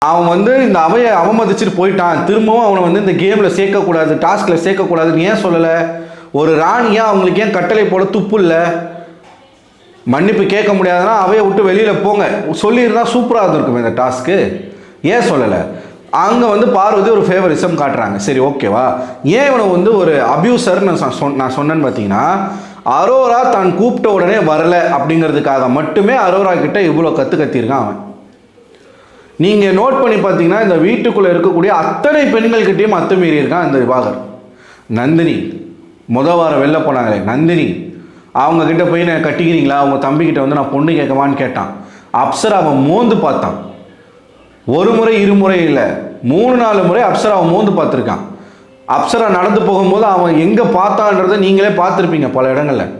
அவன் வந்து இந்த அவையை அவமதிச்சுட்டு போயிட்டான், திரும்பவும் அவனை வந்து இந்த கேமில் சேர்க்கக்கூடாது, டாஸ்கில் சேர்க்கக்கூடாதுன்னு ஏன் சொல்லலை? ஒரு ராணியாக அவங்களுக்கு ஏன் கட்டளை போட துப்பு இல்லை? மன்னிப்பு கேட்க முடியாதுன்னா அவையை விட்டு வெளியில் போங்க சொல்லியிருந்தா சூப்பராக இருந்திருக்குமே இந்த டாஸ்க்கு. ஏன் சொல்லலை? அங்கே வந்து பார்வதி ஒரு ஃபேவரிசம் காட்டுறாங்க. சரி ஓகேவா, ஏன் இவனை வந்து ஒரு அப்யூசர்னு நான் சொன்னேன்னு பார்த்தீங்கன்னா, அரோரா தான் கூப்பிட்ட உடனே வரலை அப்படிங்கிறதுக்காக மட்டுமே அரோரா கிட்ட இவ்வளோ கத்திருக்கான் அவன். நீங்கள் நோட் பண்ணி பார்த்தீங்கன்னா இந்த வீட்டுக்குள்ளே இருக்கக்கூடிய அத்தனை பெண்கள்கிட்டையும் அத்துமீறி இருக்கான் இந்த திவாகர். நந்தினி வாரம் வெளில போனாங்களே, நந்தினி அவங்கக்கிட்ட போய் நான் கட்டிக்கிறீங்களா, அவங்க தம்பிக்கிட்ட வந்து நான் பொண்ணு கேட்கவான்னு கேட்டான். அப்சரா அவன் மோந்து பார்த்தான். ஒரு முறை இருமுறை இல்லை, 3-4 முறை அப்சரா அவன் மோந்து பார்த்துருக்கான். அப்சரா நடந்து போகும்போது அவன் எங்கே பார்த்தான்றதை நீங்களே பார்த்துருப்பீங்க பல இடங்களில்.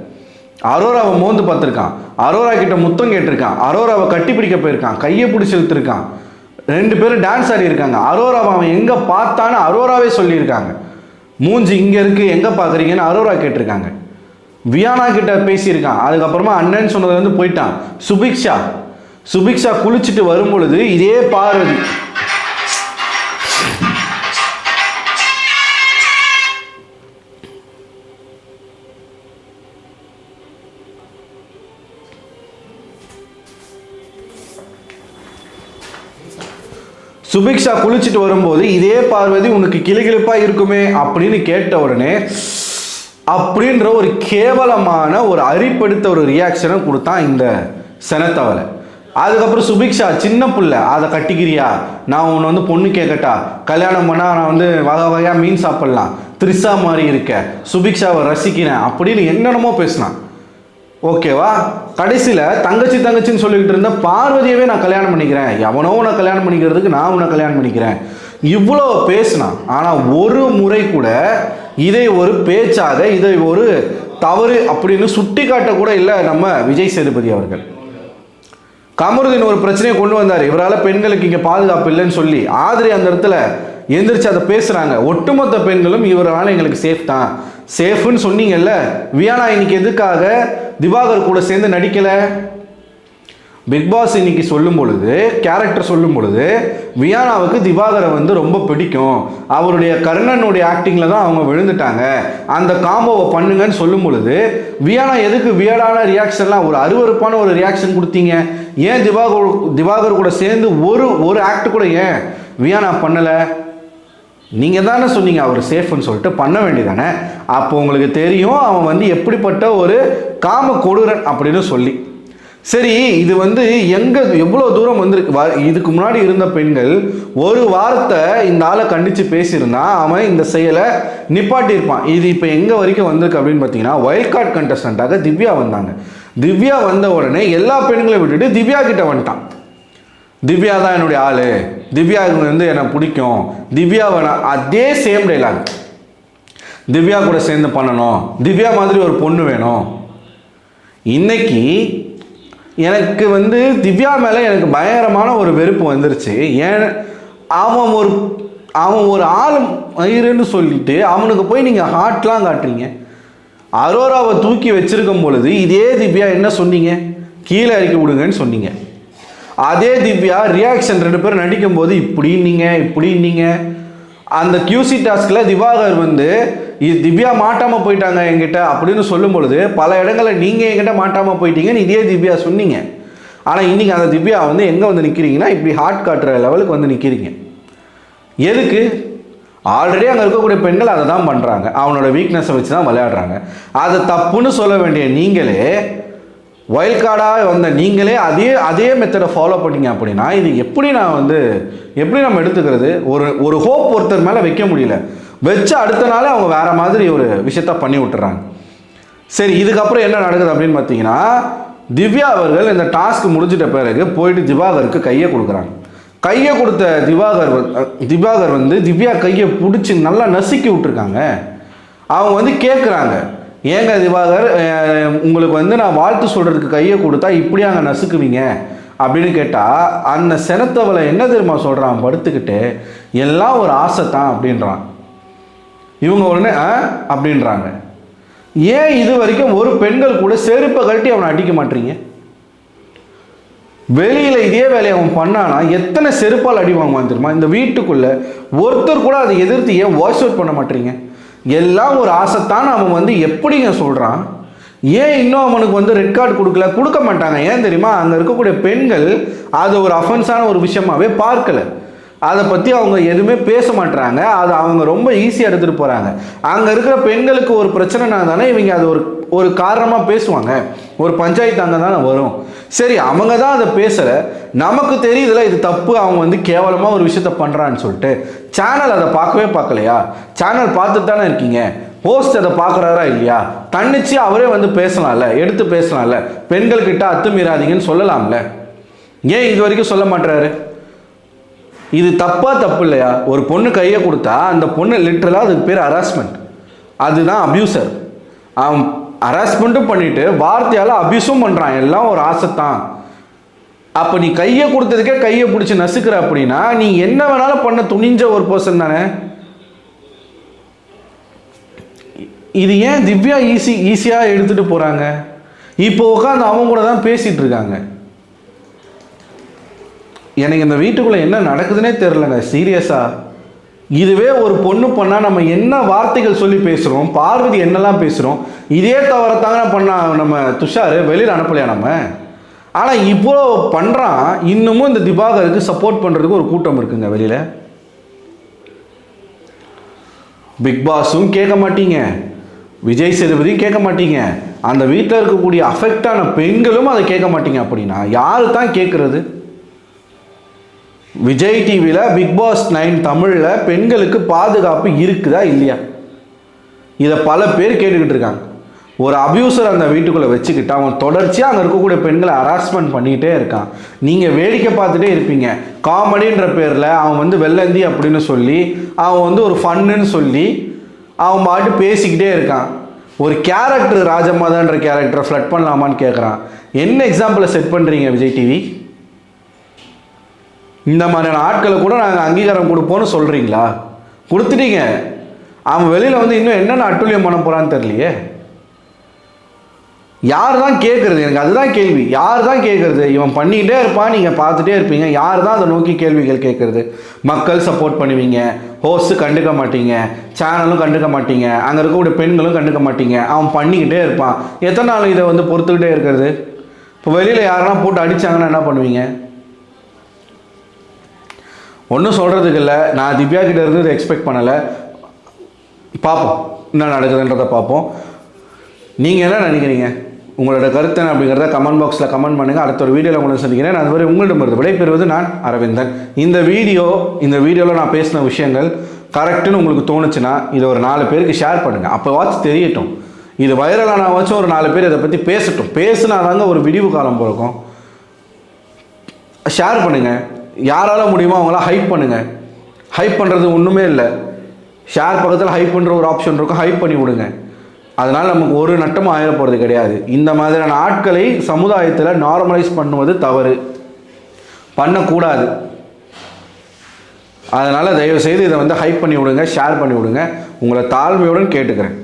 அரோராவை மோந்து பார்த்துருக்கான், அரோரா கிட்ட முத்தம் கேட்டிருக்கான், அரோராவை கட்டி பிடிக்க போயிருக்கான், கையை பிடிச்சி இழுத்துருக்கான், 2 பேரும் டான்ஸ் ஆடி இருக்காங்க. அரோராவை அவன் எங்கே பார்த்தான்னு அரோராவே சொல்லியிருக்காங்க. மூஞ்சி இங்கே இருக்குது எங்கே பார்க்குறீங்கன்னு அரோரா கேட்டிருக்காங்க. வியானா கிட்ட பேசியிருக்கான். அதுக்கப்புறமா அண்ணன் சொன்னதுலேருந்து போயிட்டான். சுபிக்ஷா குளிச்சுட்டு வரும் பொழுது இதே பார்வதி சுபிக்ஷா குளிச்சுட்டு வரும்போது இதே பார்வதி உனக்கு கிளுகிழுப்பாக இருக்குமே அப்படின்னு கேட்ட உடனே அப்படின்ற ஒரு கேவலமான ஒரு அரிப்படுத்த ஒரு ரியாக்ஷனை கொடுத்தான் இந்த செனத்தவலை. அதுக்கப்புறம் சுபிக்ஷா சின்ன பிள்ளை, அதை கட்டிக்கிறியா, நான் உன்னை வந்து பொண்ணு கேட்கட்டா, கல்யாணம் பண்ணால் நான் வந்து வகையாக மீன் சாப்பிட்லாம், த்ரிஷா மாதிரி இருக்க, சுபிக்ஷாவை ரசிக்கிறேன் அப்படின்னு என்னென்னமோ பேசினான். ஓகேவா, கடைசியில் தங்கச்சின்னு சொல்லிக்கிட்டு இருந்த பார்வதியவே நான் கல்யாணம் பண்ணிக்கிறேன், எவனோ உன்னை கல்யாணம் பண்ணிக்கிறதுக்கு நான் உன்னை கல்யாணம் பண்ணிக்கிறேன், இவ்வளோ பேசினான். ஆனால் ஒரு முறை கூட இதை ஒரு பேச்சாக, இதை ஒரு தவறு அப்படின்னு சுட்டி காட்ட கூட இல்லை நம்ம விஜய் சேதுபதி அவர்கள். கமருதீன் ஒரு பிரச்சனையை கொண்டு வந்தார், இவரால் பெண்களுக்கு இங்கே பாதுகாப்பு இல்லைன்னு சொல்லி. ஆதிரி அந்த இடத்துல எந்திரிச்சு அதை பேசுகிறாங்க. ஒட்டுமொத்த பெண்களும் இவரால் எங்களுக்கு சேஃப் தான், சேஃப்னு சொன்னீங்கல்ல. வியானா இன்னைக்கு எதுக்காக திவாகர் கூட சேர்ந்து நடிக்கலை? பிக்பாஸ் இன்னைக்கு சொல்லும் பொழுது, கேரக்டர் சொல்லும் பொழுது, வியானாவுக்கு திவாகரை வந்து ரொம்ப பிடிக்கும், அவருடைய கர்ணனுடைய ஆக்டிங்கில் தான் அவங்க விழுந்துட்டாங்க, அந்த காம்போவை பண்ணுங்கன்னு சொல்லும் பொழுது வியானா எதுக்கு வியர்டான ரியாக்ஷன்லாம், ஒரு அருவருப்பான ஒரு ரியாக்ஷன் கொடுத்தீங்க? ஏன் திவாகர் கூட சேர்ந்து ஒரு ஆக்ட் கூட ஏன் வியானா பண்ணலை? நீங்கள் தானே சொன்னீங்க அவர் சேஃப்னு சொல்லிட்டு, பண்ண வேண்டியதானே? அப்போ உங்களுக்கு தெரியும் அவன் வந்து எப்படிப்பட்ட ஒரு காம கொடுறன் அப்படின்னு சொல்லி. சரி, இது வந்து எவ்வளோ தூரம் வந்துருக்கு. இதுக்கு முன்னாடி இருந்த பெண்கள் ஒரு வார்த்தை இந்த ஆளை கண்டித்து பேசியிருந்தா அவன் இந்த செயலை நிப்பாட்டியிருப்பான். இது இப்போ எங்கே வரைக்கும் வந்திருக்கு அப்படின்னு பார்த்தீங்கன்னா, வைல்ட் கார்டு கண்டஸ்டண்ட்டாக திவ்யா வந்தாங்க. திவ்யா வந்த உடனே எல்லா பெண்களையும் விட்டுட்டு திவ்யா கிட்ட வந்துட்டான். திவ்யா தான் என்னுடைய ஆள், திவ்யா வந்து எனக்கு பிடிக்கும், திவ்யா வேணாம், அதே சேம் டைலாக், திவ்யா கூட சேர்ந்து பண்ணணும், திவ்யா மாதிரி ஒரு பொண்ணு வேணும். இன்னைக்கு எனக்கு வந்து திவ்யா மேலே எனக்கு பயங்கரமான ஒரு வெறுப்பு வந்துருச்சு. ஏன் அவன் ஒரு ஆள் மயிருன்னு சொல்லிட்டு அவனுக்கு போய் நீங்கள் ஹார்ட்லாம் காட்டுறீங்க. அரோராவை தூக்கி வச்சிருக்கும் பொழுது இதே திவ்யா என்ன சொன்னீங்க? கீழே இறக்கி விடுங்கன்னு சொன்னீங்க. அதே திவ்யா ரியாக்ஷன் 2 பேரும் நடிக்கும் போது இப்படின்னீங்க. அந்த கியூசி டாஸ்கில் திவாகர் வந்து திவ்யா மாட்டாமல் போயிட்டாங்க என்கிட்ட அப்படின்னு சொல்லும் பொழுது பல இடங்களில் நீங்கள் என்கிட்ட மாட்டாமல் போயிட்டீங்கன்னு இதே திவ்யா சொன்னீங்க. ஆனால் இன்றைக்கி அந்த திவ்யா வந்து எங்கே வந்து நிற்கிறீங்கன்னா, இப்படி ஹார்ட் காட்டுற லெவலுக்கு வந்து நிற்கிறீங்க. எதுக்கு? ஆல்ரெடி அங்கே இருக்கக்கூடிய பெண்கள் அதை தான் பண்ணுறாங்க, அவனோட வீக்னஸை வச்சு தான் விளையாடுறாங்க. அதை தப்புன்னு சொல்ல வேண்டிய நீங்களே, வைல்ட் கார்டாக வந்த நீங்களே அதே மெத்தடை ஃபாலோ பண்ணிங்க அப்படின்னா இது எப்படி நம்ம எடுத்துக்கிறது? ஒரு ஹோப் ஒருத்தர் மேலே வைக்க முடியல, வச்சு அடுத்த நாளே அவங்க வேறு மாதிரி ஒரு விஷயத்த பண்ணி விட்டுறாங்க. சரி, இதுக்கப்புறம் என்ன நடக்குது அப்படின்னு பார்த்தீங்கன்னா, திவ்யா அவர்கள் இந்த டாஸ்க் முடிஞ்சிட்ட பிறகு போயிட்டு திவாகருக்கு கையை கொடுக்குறாங்க. கையை கொடுத்த திவாகர் வந்து திவ்யா கையை பிடிச்சி நல்லா நசுக்கி விட்டுருக்காங்க. அவங்க வந்து கேட்குறாங்க, ஏங்க திவாகர், உங்களுக்கு வந்து நான் வாழ்த்து சொல்கிறதுக்கு கையை கொடுத்தா இப்படியாங்க நசுக்குவீங்க அப்படின்னு கேட்டால், அந்த செனத்தவளை என்ன தெரியுமா சொல்கிறான்? படுத்துக்கிட்டு எல்லாம் ஒரு ஆசை தான் அப்படின்றான். இவங்க உடனே அப்படின்றாங்க. ஏன் இது வரைக்கும் ஒரு பெண்கள் கூட செருப்பை கழட்டி அவனை அடிக்க மாட்டீங்க? வெளியில் இதே வேலையை அவன் பண்ணானா எத்தனை செருப்பால் அடி வாங்குவான் தெரியுமா? இந்த வீட்டுக்குள்ளே ஒருத்தர் கூட அதை எதிர்த்து ஏன் வாய்ஸ் அவுட் பண்ண மாட்டீங்க? எல்லாம் ஒரு ஆசைத்தான் அவன் எப்படிங்க சொல்கிறான்? ஏன் இன்னும் அவனுக்கு ரெட் கார்டு கொடுக்க மாட்டாங்க? ஏன் தெரியுமா? அங்கே இருக்கக்கூடிய பெண்கள் அது ஒரு அஃபென்ஸான ஒரு விஷயமாவே பார்க்கல. அதை பற்றி அவங்க எதுவுமே பேச மாட்டுறாங்க. அதை அவங்க ரொம்ப ஈஸியாக எடுத்துகிட்டு போகிறாங்க. அங்கே இருக்கிற பெண்களுக்கு ஒரு பிரச்சனைனா தானே இவங்க அது ஒரு காரணமாக பேசுவாங்க. ஒரு பஞ்சாயத்து அங்கே தானே வரும். சரி, அவங்க தான் அதை பேசலை, நமக்கு தெரியுதுல இது தப்பு, அவங்க கேவலமாக ஒரு விஷயத்த பண்ணுறான்னு சொல்லிட்டு சேனல் அதை பார்க்கலையா? சேனல் பார்த்துட்டு தானே இருக்கீங்க. ஹோஸ்ட் அதை பார்க்குறாரா இல்லையா? தன்னிச்சு அவரே பேசலாம்ல, எடுத்து பேசலாம்ல, பெண்கள்கிட்ட அத்துமீறாதீங்கன்னு சொல்லலாம்ல. ஏன் இது வரைக்கும் சொல்ல மாட்டுறாரு? இது தப்பு இல்லையா? ஒரு பொண்ணு கையை கொடுத்தா அந்த பொண்ணு லிட்டரலாக அதுக்கு பேர் ஹராஸ்மெண்ட். அதுதான் அப்யூசர். அவன் ஹராஸ்மெண்ட்டும் பண்ணிட்டு வார்த்தையால் அப்யூஸும் பண்ணுறான். எல்லாம் ஒரு ஆசைத்தான். அப்போ நீ கையை கொடுத்ததுக்கே கையை பிடிச்சி நசுக்கிற அப்படின்னா நீ என்ன வேணாலும் பண்ண துணிஞ்ச ஒரு பர்சன் தானே. இது ஏன் திவ்யா ஈஸியாக எடுத்துகிட்டு போகிறாங்க? இப்போ உட்காந்து அவங்க கூட தான் பேசிகிட்டு இருக்காங்க. எனக்கு இந்த வீட்டுக்குள்ளே என்ன நடக்குதுன்னே தெரிலங்க, சீரியஸாக. இதுவே ஒரு பொண்ணு பண்ணால் நம்ம என்ன வார்த்தைகள் சொல்லி பேசுகிறோம், பார்வதி என்னெல்லாம் பேசுகிறோம். இதே தவறத்தாங்க பண்ணா நம்ம துஷார் வெளியில் அனுப்பலையா நம்ம? ஆனால் இவ்வளோ பண்ணுறான். இன்னமும் இந்த திபாகருக்கு சப்போர்ட் பண்ணுறதுக்கு ஒரு கூட்டம் இருக்குங்க வெளியில். பிக் பாஸும் கேட்க மாட்டீங்க, விஜய் சேதுபதியும் கேட்க மாட்டீங்க, அந்த வீட்டில் இருக்கக்கூடிய அஃபெக்டான பெண்களும் அதை கேட்க மாட்டீங்க. அப்படின்னா யாரு தான் கேட்குறது? விஜய் டிவியில் பிக் பாஸ் 9 தமிழில் பெண்களுக்கு பாதுகாப்பு இருக்குதா இல்லையா? இதை பல பேர் கேட்டுக்கிட்டு இருக்காங்க. ஒரு அபியூசர் அந்த வீட்டுக்குள்ளே வச்சுக்கிட்டு அவன் தொடர்ச்சியாக அங்கே இருக்கக்கூடிய பெண்களை ஹராஸ்மெண்ட் பண்ணிகிட்டே இருக்கான். நீங்கள் வேடிக்கை பார்த்துட்டே இருப்பீங்க. காமெடின்ற பேரில் அவன் வெள்ளந்தி அப்படின்னு சொல்லி அவன் ஒரு ஃபன்னுன்னு சொல்லி அவன் பாட்டு பேசிக்கிட்டே இருக்கான். ஒரு கேரக்டர் ராஜமாதான்ற கேரக்டரை ஃப்ளட் பண்ணலாமான்னு கேட்குறான். என்ன எக்ஸாம்பிளை செட் பண்ணுறீங்க விஜய் டிவி? இந்த மாதிரியான ஆட்களை கூட நாங்கள் அங்கீகாரம் கொடுப்போன்னு சொல்கிறீங்களா? கொடுத்துட்டீங்க. அவன் வெளியில் இன்னும் என்னென்ன அட்டுழியம் பண்ண போகிறான்னு தெரியலையே. யார் தான் கேட்குறது? எனக்கு அதுதான் கேள்வி. யார் தான் கேட்குறது? இவன் பண்ணிகிட்டே இருப்பான், நீங்கள் பார்த்துட்டே இருப்பீங்க. யார் தான் அதை நோக்கி கேள்விகள் கேட்குறது? மக்கள் சப்போர்ட் பண்ணுவீங்க, ஹோஸ்ட்டு கண்டுக்க மாட்டீங்க, சேனலும் கண்டுக்க மாட்டீங்க, அங்கே இருக்கக்கூடிய பெண்களும் கண்டுக்க மாட்டீங்க. அவன் பண்ணிக்கிட்டே இருப்பான். எத்தனை நாள் இதை பொறுத்துக்கிட்டே இருக்கிறது? இப்போ வெளியில் யாரெல்லாம் போட்டு அடித்தாங்கன்னா என்ன பண்ணுவீங்க? ஒன்றும் சொல்கிறதுக்கு இல்லை. நான் திவ்யா கிட்டே இருந்து இதை எக்ஸ்பெக்ட் பண்ணலை. பார்ப்போம் என்ன நடக்குதுன்றதை பார்ப்போம். நீங்கள் என்ன நினைக்கிறீங்க? உங்களோட கருத்து என்ன அப்படிங்கிறத கமெண்ட் பாக்ஸில் கமெண்ட் பண்ணுங்கள். அடுத்த ஒரு வீடியோவில் உங்களை சந்திக்கிறேன். அது வரை உங்களிடமிருந்து விடைபெறுவது நான் அரவிந்தன். இந்த வீடியோவில் நான் பேசின விஷயங்கள் கரெக்டுன்னு உங்களுக்கு தோணுச்சுன்னா இதை ஒரு 4 பேருக்கு ஷேர் பண்ணுங்கள். அப்போ வாட்ச் தெரியட்டும். இது வைரலான வாச்சும் ஒரு 4 பேர் இதை பற்றி பேசட்டும். பேசுனா தாங்க ஒரு விடிவு காலம் பிறக்கும். ஷேர் பண்ணுங்கள். யாரால் முடியுமோ அவங்களாம் ஹைப் பண்ணுங்கள். ஹைப் பண்ணுறது ஒன்றுமே இல்லை. ஷேர் பக்கத்தில் ஹைப் பண்ணுற ஒரு ஆப்ஷன் இருக்கும், ஹைப் பண்ணி விடுங்க. அதனால் நமக்கு ஒரு நட்டமும் ஆயிட போகிறது கிடையாது. இந்த மாதிரியான ஆட்களை சமுதாயத்தில் நார்மலைஸ் பண்ணுவது தவறு, பண்ணக்கூடாது. அதனால் தயவுசெய்து இதை ஹைப் பண்ணி விடுங்க, ஷேர் பண்ணி விடுங்க. உங்களை தாழ்மையுடன் கேட்டுக்கிறேன்.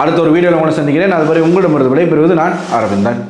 அடுத்த ஒரு வீடியோவில் உங்களை சந்திக்கிறேன். அதுவரை உங்களிடமிருந்து விடைபெறுவது நான் அரவிந்தன்.